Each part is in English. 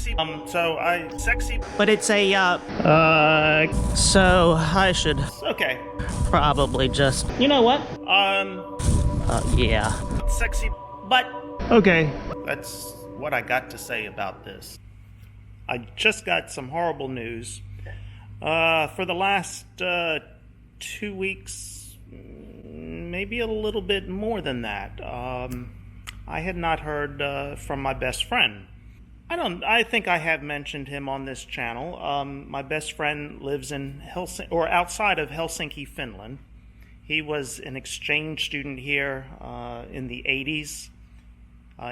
sexy. Sexy. But it's a, so I should Okay. probably just, you know what? Yeah. Sexy butt. Okay. That's what I got to say about this. I just got some horrible news. For the last 2 weeks, maybe a little bit more than that, I had not heard from my best friend. I think I have mentioned him on this channel. My best friend lives in outside of Helsinki, Finland. He was an exchange student here in the 80s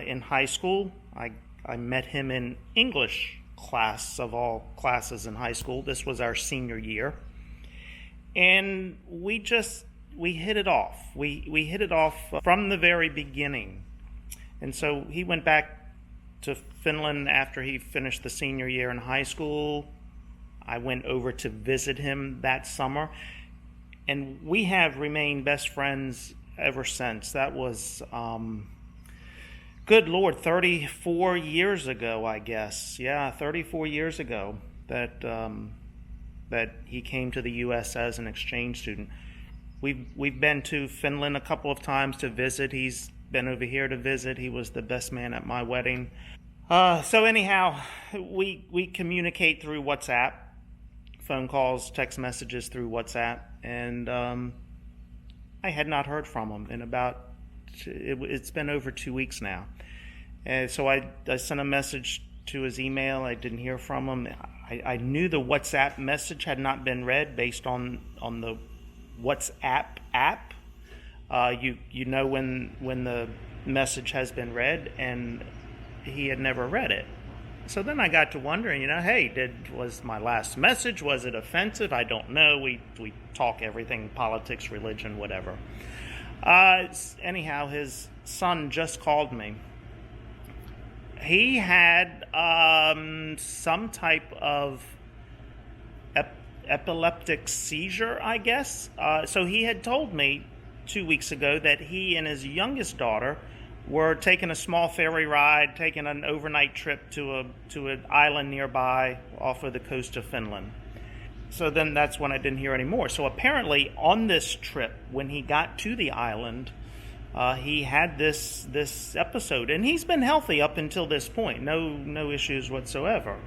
in high school. I met him in English class of all classes in high school. This was our senior year. And we hit it off. We hit it off from the very beginning. And so he went back to Finland after he finished the senior year in high school. I went over to visit him that summer. And we have remained best friends ever since. That was, good Lord, 34 years ago, I guess. Yeah, 34 years ago that he came to the U.S. as an exchange student. We've been to Finland a couple of times to visit. He's been over here to visit. He was the best man at my wedding. So anyhow, we communicate through WhatsApp, phone calls, text messages through WhatsApp, and I had not heard from him in it's been over 2 weeks now. And so I sent a message to his email. I didn't hear from him. I knew the WhatsApp message had not been read based on the WhatsApp app. You know when the message has been read, and he had never read it. So then I got to wondering, hey, was my last message, was it offensive? I don't know. We talk everything, politics, religion, whatever. Anyhow, his son just called me. He had some type of epileptic seizure, I guess. So he had told me 2 weeks ago that he and his youngest daughter were taking a small ferry ride, taking an overnight trip to an island nearby off of the coast of Finland. So then that's when I didn't hear any more. So apparently on this trip, when he got to the island, he had this episode, and he's been healthy up until this point, no issues whatsoever.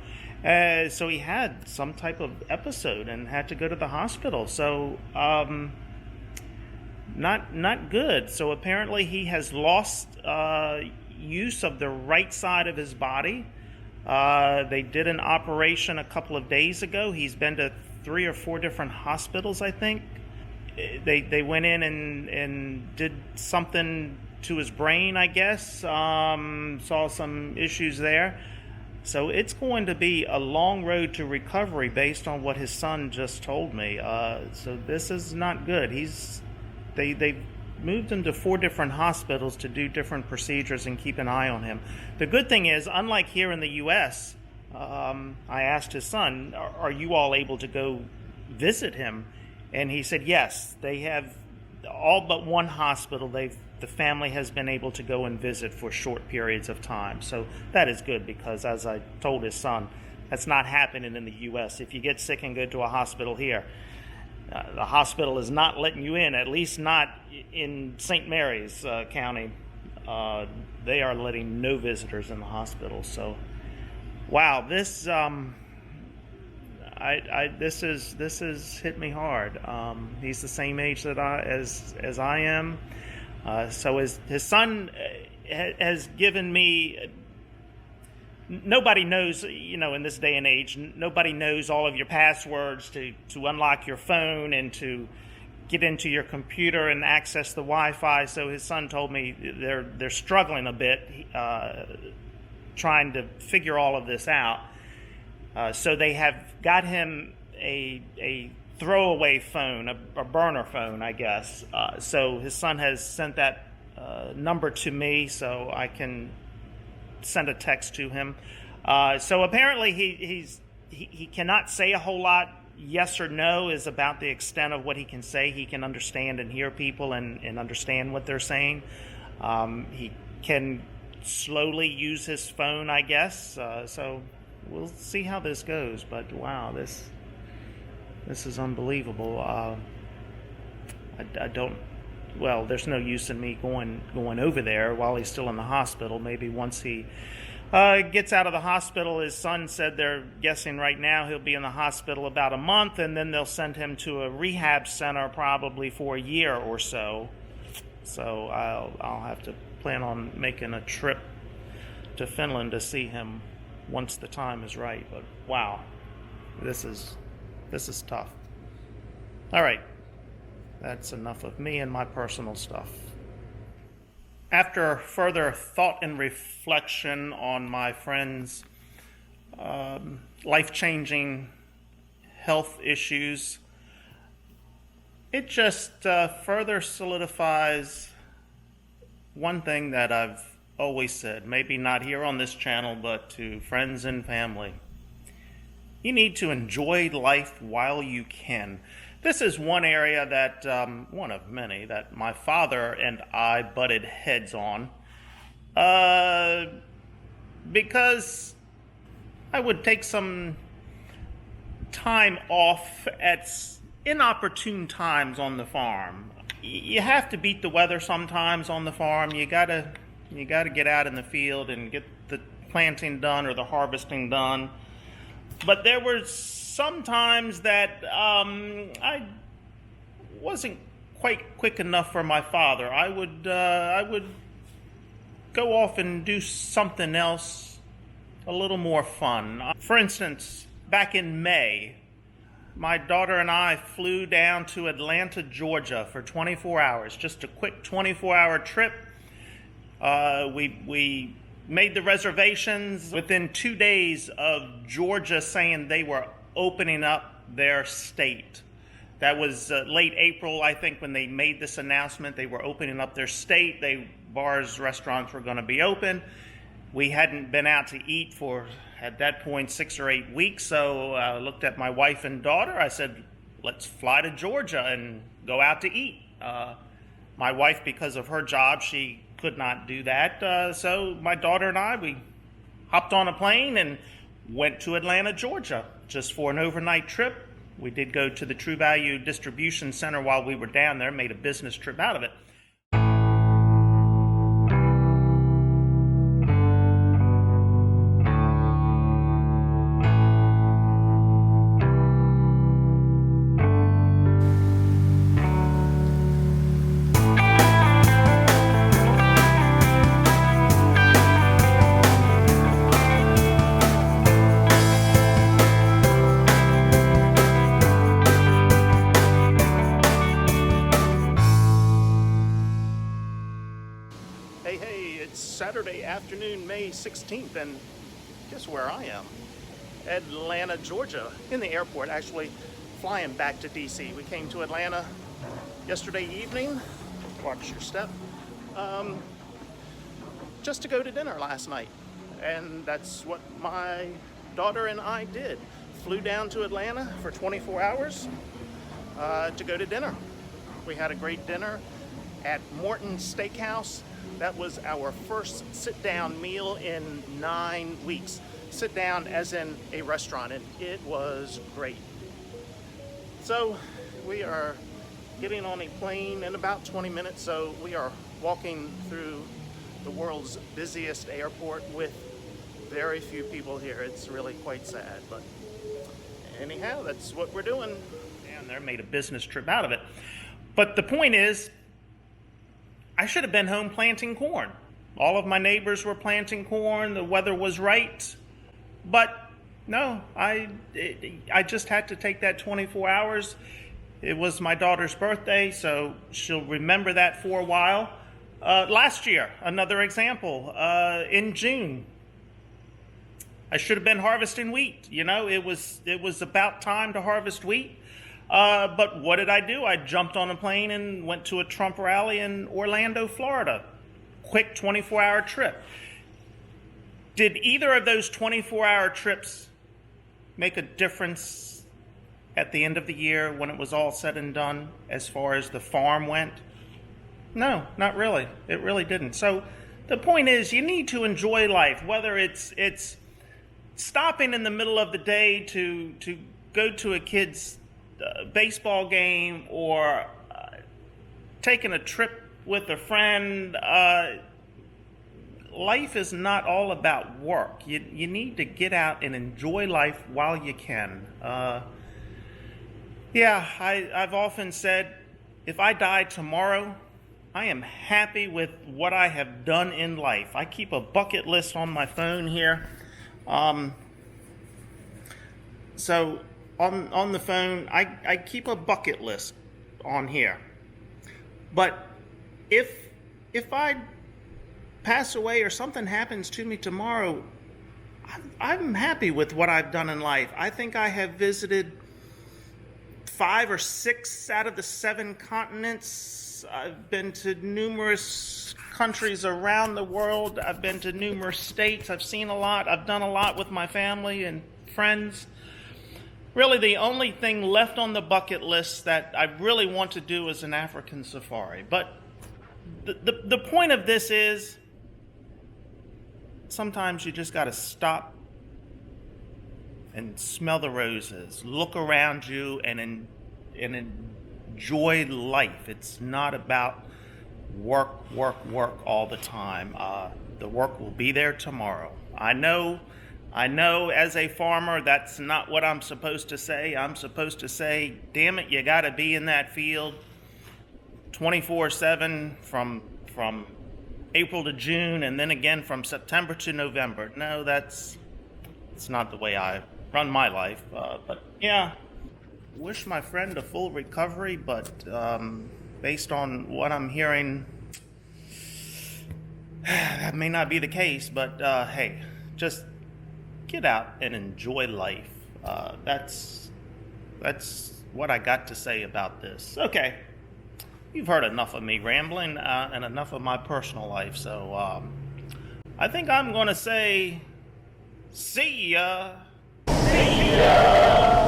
So he had some type of episode and had to go to the hospital. So not good. So apparently he has lost use of the right side of his body. They did an operation a couple of days ago. He's been to 3 or 4 different hospitals, I think. They went in and did something to his brain, I guess. Saw some issues there. So it's going to be a long road to recovery based on what his son just told me. So this is not good. They moved him to 4 different hospitals to do different procedures and keep an eye on him. The good thing is, unlike here in the U.S., I asked his son, are you all able to go visit him? And he said, yes, they have all but one hospital. The family has been able to go and visit for short periods of time. So that is good because, as I told his son, that's not happening in the U.S. If you get sick and go to a hospital here, the hospital is not letting you in, at least not in St. Mary's County. They are letting no visitors in the hospital. So, wow, this this has hit me hard. He's the same age as I am. So his son has given me. Nobody knows, in this day and age, nobody knows all of your passwords to unlock your phone and to get into your computer and access the Wi-Fi. So his son told me they're struggling a bit, trying to figure all of this out. So they have got him a throwaway phone, a burner phone, I guess. So his son has sent that number to me so I can send a text to him. So apparently he cannot say a whole lot. Yes or no is about the extent of what he can say. He can understand and hear people and understand what they're saying. He can slowly use his phone, I guess. So we'll see how this goes. But wow, this is unbelievable. I don't. Well, there's no use in me going over there while he's still in the hospital. Maybe once he gets out of the hospital, his son said they're guessing right now he'll be in the hospital about a month, and then they'll send him to a rehab center probably for a year or so. So I'll have to plan on making a trip to Finland to see him once the time is right. But wow, this is tough. All right, that's enough of me and my personal stuff. After further thought and reflection on my friend's life-changing health issues, it just further solidifies one thing that I've always said, maybe not here on this channel, but to friends and family. You need to enjoy life while you can. This is one area that, one of many, that my father and I butted heads on. Because I would take some time off at inopportune times on the farm. You have to beat the weather sometimes on the farm. You gotta get out in the field and get the planting done or the harvesting done. But there were some times that I wasn't quite quick enough for my father. I would go off and do something else a little more fun. For instance, back in May, my daughter and I flew down to Atlanta, Georgia for 24 hours, just a quick 24-hour trip. We made the reservations within 2 days of Georgia saying they were opening up their state. That was late April, I think, when they made this announcement. They were opening up their state. Bars, restaurants were going to be open. We hadn't been out to eat for, at that point, 6 or 8 weeks. So I looked at my wife and daughter. I said, let's fly to Georgia and go out to eat. My wife, because of her job, she could not do that. So my daughter and I, we hopped on a plane and went to Atlanta, Georgia, just for an overnight trip. We did go to the True Value Distribution Center while we were down there, made a business trip out of it. Hey, it's Saturday afternoon, May 16th, and guess where I am? Atlanta, Georgia, in the airport, actually flying back to DC. We came to Atlanta yesterday evening, watch your step, just to go to dinner last night. And that's what my daughter and I did. Flew down to Atlanta for 24 hours to go to dinner. We had a great dinner at Morton's Steakhouse. That was our first sit-down meal in 9 weeks. Sit down as in a restaurant, and it was great. So we are getting on a plane in about 20 minutes, so we are walking through the world's busiest airport with very few people here. It's really quite sad, but anyhow, that's what we're doing. And they made a business trip out of it. But the point is, I should have been home planting corn. All of my neighbors were planting corn. The weather was right. But no, I just had to take that 24 hours. It was my daughter's birthday, so she'll remember that for a while. Last year, another example, in June, I should have been harvesting wheat. You know, it was about time to harvest wheat. But what did I do? I jumped on a plane and went to a Trump rally in Orlando, Florida. Quick 24-hour trip. Did either of those 24-hour trips make a difference at the end of the year when it was all said and done as far as the farm went? No, not really. It really didn't. So the point is, you need to enjoy life, whether it's stopping in the middle of the day to go to a kid's baseball game or taking a trip with a friend. Life is not all about work. You need to get out and enjoy life while you can. I've often said, if I die tomorrow, I am happy with what I have done in life. I keep a bucket list on my phone here. So on the phone, I keep a bucket list on here. But if I pass away or something happens to me tomorrow, I'm happy with what I've done in life. I think I have visited 5 or 6 out of the 7 continents. I've been to numerous countries around the world. I've been to numerous states. I've seen a lot. I've done a lot with my family and friends. Really, the only thing left on the bucket list that I really want to do is an African safari. But the point of this is, sometimes you just got to stop and smell the roses, look around you, and enjoy life. It's not about work all the time. The work will be there tomorrow. I know as a farmer, that's not what I'm supposed to say. I'm supposed to say, damn it, you got to be in that field 24/7 from April to June, and then again from September to November. No, it's not the way I run my life. But yeah, wish my friend a full recovery, but based on what I'm hearing, that may not be the case. But hey, just get out and enjoy life. That's what I got to say about this. Okay. You've heard enough of me rambling and enough of my personal life, so I think I'm going to say, see ya. See ya.